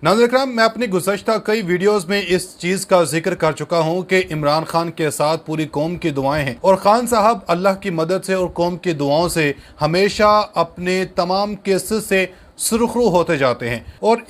नाज़रीन इकराम, मैं अपनी गुज़श्ता कई वीडियोस में इस चीज़ का जिक्र कर चुका हूँ कि इमरान खान के साथ पूरी कौम की दुआएं हैं और खान साहब अल्लाह की मदद से और कौम की दुआओं से हमेशा अपने तमाम केसेस से सुरखरू होते जाते हैं। और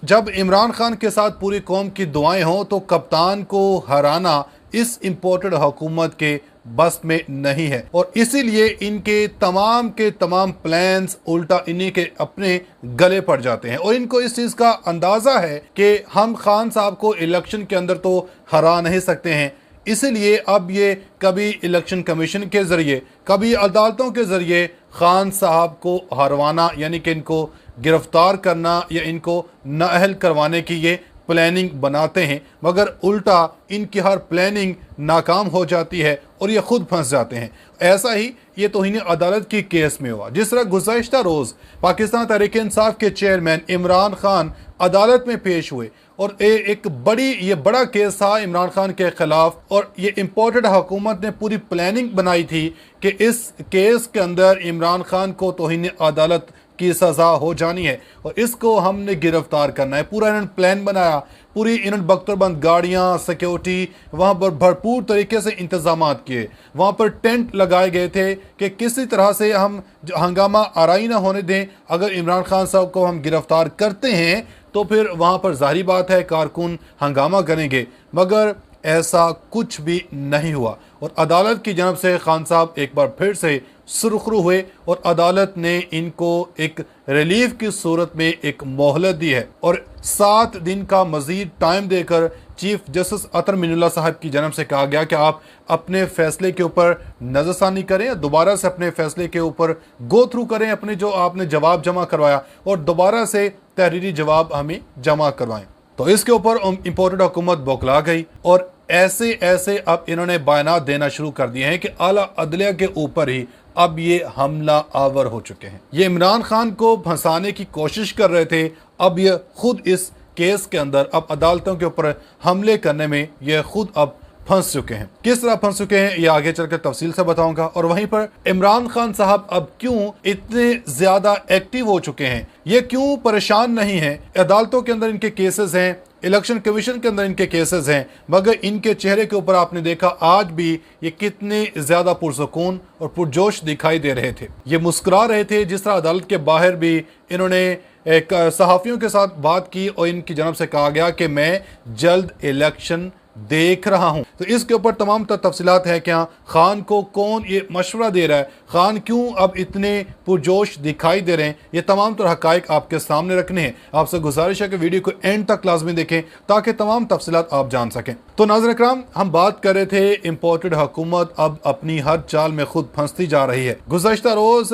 जब इमरान खान के साथ पूरी कौम की दुआएं हों तो कप्तान को हराना इस इम्पोर्टेड हुकूमत के बस में नहीं है और इसीलिए इनके तमाम प्लान्स उल्टा इन्हीं के अपने गले पड़ जाते हैं। और इनको इस चीज़ का अंदाज़ा है कि हम खान साहब को इलेक्शन के अंदर तो हरा नहीं सकते हैं, इसीलिए अब ये कभी इलेक्शन कमीशन के ज़रिए कभी अदालतों के ज़रिए खान साहब को हरवाना यानी कि इनको गिरफ्तार करना या इनको नाअहल करवाने की ये प्लानिंग बनाते हैं, मगर उल्टा इनकी हर प्लानिंग नाकाम हो जाती है और ये खुद फंस जाते हैं। ऐसा ही ये तौहीन अदालत की केस में हुआ। जिस तरह गुज़श्ता रोज़ पाकिस्तान तहरीक इंसाफ के चेयरमैन इमरान खान अदालत में पेश हुए और एक बड़ा केस था इमरान खान के खिलाफ और ये इम्पोर्टेड हुकूमत ने पूरी प्लानिंग बनाई थी कि इस केस के अंदर इमरान खान को तौहीन अदालत की सज़ा हो जानी है और इसको हमने गिरफ्तार करना है। पूरा इन्होंने प्लान बनाया, पूरी इन्होंने बख्तरबंद गाड़ियाँ, सिक्योरिटी, वहाँ पर भरपूर तरीके से इंतजाम किए। वहाँ पर टेंट लगाए गए थे कि किसी तरह से हम हंगामा आराई ना होने दें। अगर इमरान खान साहब को हम गिरफ्तार करते हैं तो फिर वहाँ पर जाहिर बात है कारकुन हंगामा करेंगे, मगर ऐसा कुछ भी नहीं हुआ और अदालत की जानब से खान साहब एक बार फिर से सुरखरू हुए और अदालत ने इनको एक रिलीफ की सूरत में एक मोहलत दी है और 7 दिन का मजीद टाइम देकर चीफ जस्टिस अतर मिनुल्लाह साहब की जानब से कहा गया कि आप अपने फैसले के ऊपर नज़रसानी करें, दोबारा से अपने फैसले के ऊपर गो थ्रू करें, अपने जो आपने जवाब जमा करवाया और दोबारा से तहरीरी जवाब हमें जमा करवाएं। तो इसके ऊपर इम्पोर्टेड हुकूमत बौखला गई और ऐसे अब इन्होंने बयानात देना शुरू कर दिए हैं कि आला अदलिया के ऊपर ही अब ये हमला आवर हो चुके हैं। ये इमरान खान को फंसाने की कोशिश कर रहे थे, अब ये खुद इस केस के अंदर अब अदालतों के ऊपर हमले करने में ये खुद अब फंस चुके हैं। किस तरह फंस चुके हैं ये आगे चलकर तफसील से बताऊंगा। और वहीं पर इमरान खान साहब अब क्यों इतने ज्यादा एक्टिव हो चुके हैं, ये क्यों परेशान नहीं है। अदालतों के अंदर इनके केसेस हैं, इलेक्शन कमीशन के अंदर इनके केसेस हैं, मगर इनके चेहरे के ऊपर आपने देखा आज भी ये कितने ज्यादा पुरसुकून और पुरजोश दिखाई दे रहे थे। ये मुस्कुरा रहे थे। जिस तरह अदालत के बाहर भी इन्होंने एक सहाफ़ियों के साथ बात की और इनकी जानब से कहा गया कि मैं जल्द इलेक्शन देख रहा हूं। तो इसके ऊपर तमाम तफसीलात है, क्या खान को कौन ये मशवरा दे रहा है, खान क्यों अब इतने पुरजोश दिखाई दे रहे हैं, ये तमाम तरह हकाइक आपके सामने रखने हैं। आपसे गुजारिश है कि वीडियो को एंड तक लाजमी देखें ताकि तमाम तफसीलात आप जान सकें। तो नाज़रीन इकराम, हम बात कर रहे थे इम्पोर्टेड हुकूमत अब अपनी हर चाल में खुद फंसती जा रही है। गुज़श्ता रोज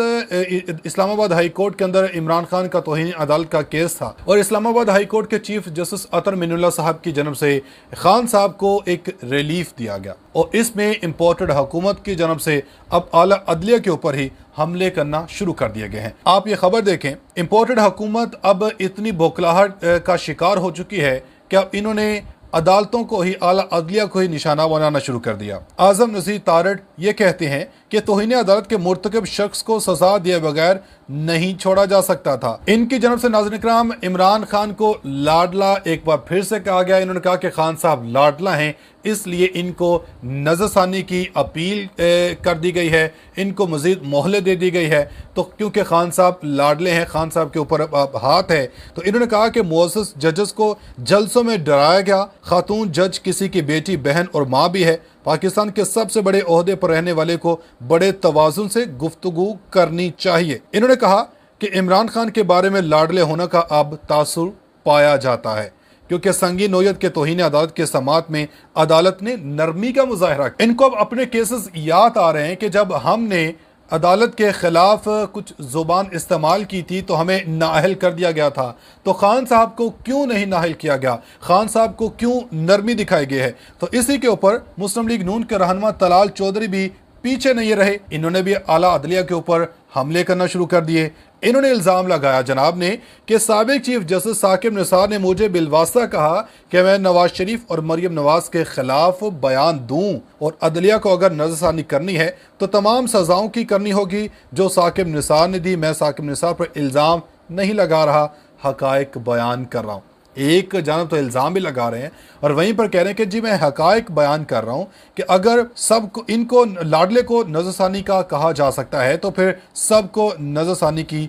इस्लामाबाद हाई कोर्ट के अंदर इमरान खान का तौहीन अदालत का केस था और इस्लामाबाद हाई कोर्ट के चीफ जस्टिस अतर मिनुल्लाह साहब की जानब से खान साहब को एक रिलीफ दिया गया और इसमें इम्पोर्टेड हुकूमत की जानब से अब आला अदलिया के ऊपर ही हमले करना शुरू कर दिए गए हैं। आप ये खबर देखें, इम्पोर्टेड हुकूमत अब इतनी बौखलाहट का शिकार हो चुकी है कि अब इन्होंने अदालतों को ही, आला अदलिया को ही निशाना बनाना शुरू कर दिया। आजम नज़ीर तारड़ ये कहते हैं कि तौहीन अदालत के मुर्तकब शख्स को सजा दिए बगैर नहीं छोड़ा जा सकता था। इनकी जानब से नाज़रीन इकराम इमरान खान को लाडला एक बार फिर से कहा गया। इन्होंने कहा कि खान साहब लाडला हैं, इसलिए इनको नज़रसानी की अपील कर दी गई है, इनको मज़ीद मोहलत दे दी गई है। तो क्योंकि खान साहब लाडले हैं, खान साहब के ऊपर अब हाथ है, तो इन्होंने कहा कि मुअज़्ज़ज़ जजेस को जलसों में डराया गया। खातून जज किसी की बेटी, बहन और माँ भी है। पाकिस्तान के सबसे बड़े ओहदे पर रहने वाले को बड़े तवाज़ुन से गुफ्तगू करनी चाहिए। इन्होंने कहा कि इमरान खान के बारे में लाडले होने का अब तासुर पाया जाता है क्योंकि संगीन नोयत के तौहीन अदालत के समात में अदालत ने नरमी का मुजाहरा किया। इनको अब अपने केसेस याद आ रहे हैं कि जब हमने अदालत के खिलाफ कुछ ज़ुबान इस्तेमाल की थी तो हमें नाअहल कर दिया गया था, तो खान साहब को क्यों नहीं नाअहल किया गया, खान साहब को क्यों नरमी दिखाई गई है। तो इसी के ऊपर मुस्लिम लीग नून के रहनुमा तलाल चौधरी भी पीछे नहीं रहे। इन्होंने भी आला अदलिया के ऊपर हमले करना शुरू कर दिए। इन्होंने इल्ज़ाम लगाया जनाब ने कि साबिक चीफ जस्टिस साकिब निसार ने मुझे बिलवास्ता कहा कि मैं नवाज शरीफ और मरियम नवाज के खिलाफ बयान दूं और अदलिया को अगर नज़रसानी करनी है तो तमाम सज़ाओं की करनी होगी जो साकिब निसार ने दी। मैं साकिब निसार पर इल्ज़ाम नहीं लगा रहा, हकायक बयान कर रहा हूँ। एक जानब तो इल्ज़ाम भी लगा रहे हैं और वहीं पर कह रहे हैं कि जी मैं हकायक बयान कर रहा हूँ कि अगर सबको इनको लाडले को नज़रसानी का कहा जा सकता है तो फिर सबको नज़रसानी की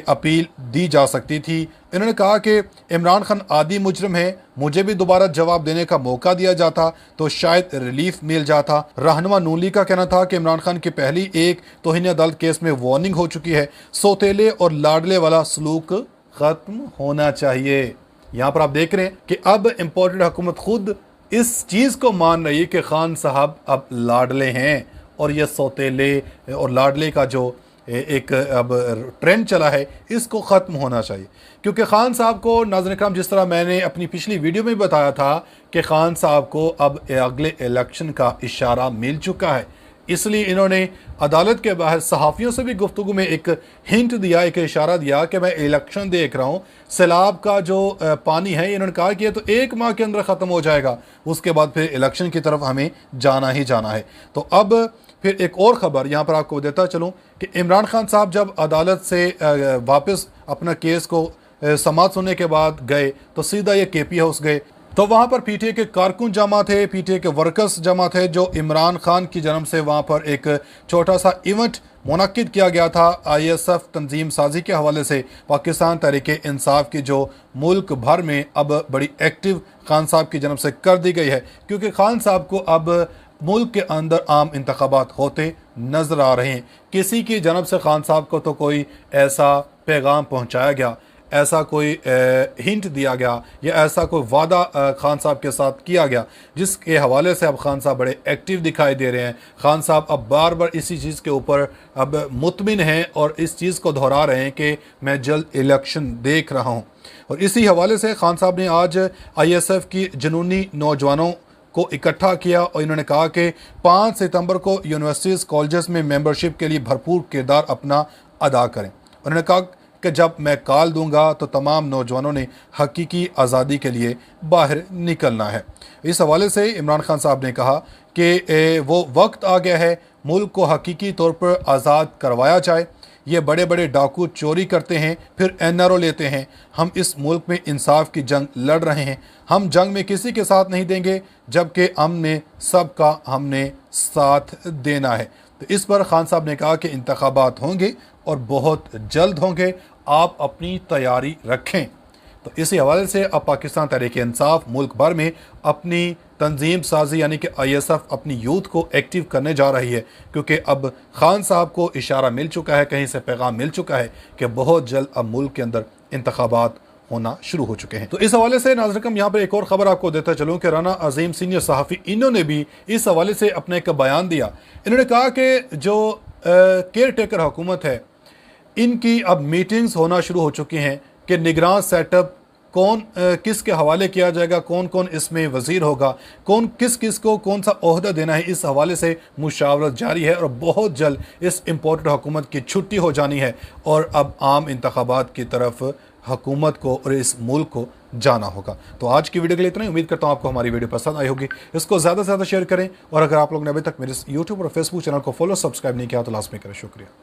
अपील दी जा सकती थी। इन्होंने कहा कि इमरान खान आदि मुजरिम है, मुझे भी दोबारा जवाब देने का मौका दिया जाता तो शायद रिलीफ मिल जाता। रहनुमा नून लीग का कहना था कि इमरान खान की पहली एक तौहीन अदालत केस में वार्निंग हो चुकी है, सौतेले और लाडले वाला सलूक ख़त्म होना चाहिए। यहाँ पर आप देख रहे हैं कि अब इम्पोर्टेड हुकूमत खुद इस चीज़ को मान रही है कि खान साहब अब लाडले हैं और ये सौतेले और लाडले का जो एक अब ट्रेंड चला है इसको ख़त्म होना चाहिए। क्योंकि खान साहब को नाज़रीन इकराम, जिस तरह मैंने अपनी पिछली वीडियो में बताया था कि खान साहब को अब अगले इलेक्शन का इशारा मिल चुका है, इसलिए इन्होंने अदालत के बाहर सहाफ़ियों से भी गुफ्तगू में एक हिंट दिया, एक इशारा दिया कि मैं इलेक्शन देख रहा हूँ। सैलाब का जो पानी है, इन्होंने कहा कि ये तो 1 माह के अंदर ख़त्म हो जाएगा, उसके बाद फिर इलेक्शन की तरफ हमें जाना ही जाना है। तो अब फिर एक और ख़बर यहाँ पर आपको देता चलूँ कि इमरान खान साहब जब अदालत से वापस अपना केस को समाअत सुनने के बाद गए तो सीधा ये KP हाउस गए। तो वहाँ पर PTI के कारकुन जमा थे, PTI के वर्कर्स जमा थे, जो इमरान खान की जन्म से वहाँ पर एक छोटा सा इवेंट मुनक्किद किया गया था। ISF तंजीम साजी के हवाले से पाकिस्तान तहरीक इंसाफ की जो मुल्क भर में अब बड़ी एक्टिव खान साहब की जन्म से कर दी गई है, क्योंकि खान साहब को अब मुल्क के अंदर आम इंतखाबात होते नज़र आ रहे हैं। किसी की जन्म से खान साहब को तो कोई ऐसा पैगाम पहुँचाया गया, ऐसा कोई हिंट दिया गया या ऐसा कोई वादा खान साहब के साथ किया गया जिसके हवाले से अब खान साहब बड़े एक्टिव दिखाई दे रहे हैं। खान साहब अब बार बार इसी चीज़ के ऊपर अब मुतमिन हैं और इस चीज़ को दोहरा रहे हैं कि मैं जल्द इलेक्शन देख रहा हूँ। और इसी हवाले से खान साहब ने आज ISF की जुनूनी नौजवानों को इकट्ठा किया और इन्होंने कहा कि 5 सितंबर को यूनिवर्सिटीज़ कॉलेजेस में मेंबरशिप के लिए भरपूर किरदार अपना अदा करें। उन्होंने कहा कि जब मैं कॉल दूंगा तो तमाम नौजवानों ने हकीकी आज़ादी के लिए बाहर निकलना है। इस हवाले से इमरान खान साहब ने कहा कि वो वक्त आ गया है मुल्क को हकीकी तौर पर आज़ाद करवाया जाए। ये बड़े बड़े डाकू चोरी करते हैं फिर NRO लेते हैं। हम इस मुल्क में इंसाफ की जंग लड़ रहे हैं। हम जंग में किसी के साथ नहीं देंगे, जबकि हमने सबका हमने साथ देना है। तो इस पर खान साहब ने कहा कि इंतखाबात होंगे और बहुत जल्द होंगे, आप अपनी तैयारी रखें। तो इसी हवाले से अब पाकिस्तान तहरीक इंसाफ मुल्क भर में अपनी तंजीम साजी यानी कि ISF अपनी यूथ को एक्टिव करने जा रही है, क्योंकि अब खान साहब को इशारा मिल चुका है, कहीं से पैगाम मिल चुका है कि बहुत जल्द अब मुल्क के अंदर इंतखाबात होना शुरू हो चुके हैं। तो इस हवाले से नाज़रीन यहाँ पर एक और ख़बर आपको देता चलूँ कि राना अजीम सीनियर सहाफ़ी, इन्होंने भी इस हवाले से अपने एक बयान दिया। इन्होंने कहा कि जो केयर टेकर हुकूमत है, इनकी अब मीटिंग्स होना शुरू हो चुकी हैं कि निगरान सेटअप कौन किसके हवाले किया जाएगा, कौन कौन इसमें वज़ीर होगा, कौन किस किस को कौन सा ओहदा देना है, इस हवाले से मुशावरत जारी है और बहुत जल्द इस इम्पोर्टेड हुकूमत की छुट्टी हो जानी है और अब आम इंतखाबात की तरफ हुकूमत को और इस मुल्क को जाना होगा। तो आज की वीडियो के लिए इतना ही। उम्मीद करता हूँ आपको हमारी वीडियो पसंद आई होगी। इसको ज़्यादा से ज़्यादा शेयर करें और अगर आप लोगों ने अभी तक मेरे YouTube और Facebook चैनल को फॉलो सब्सक्राइब नहीं किया तो लाजमी करें। शुक्रिया।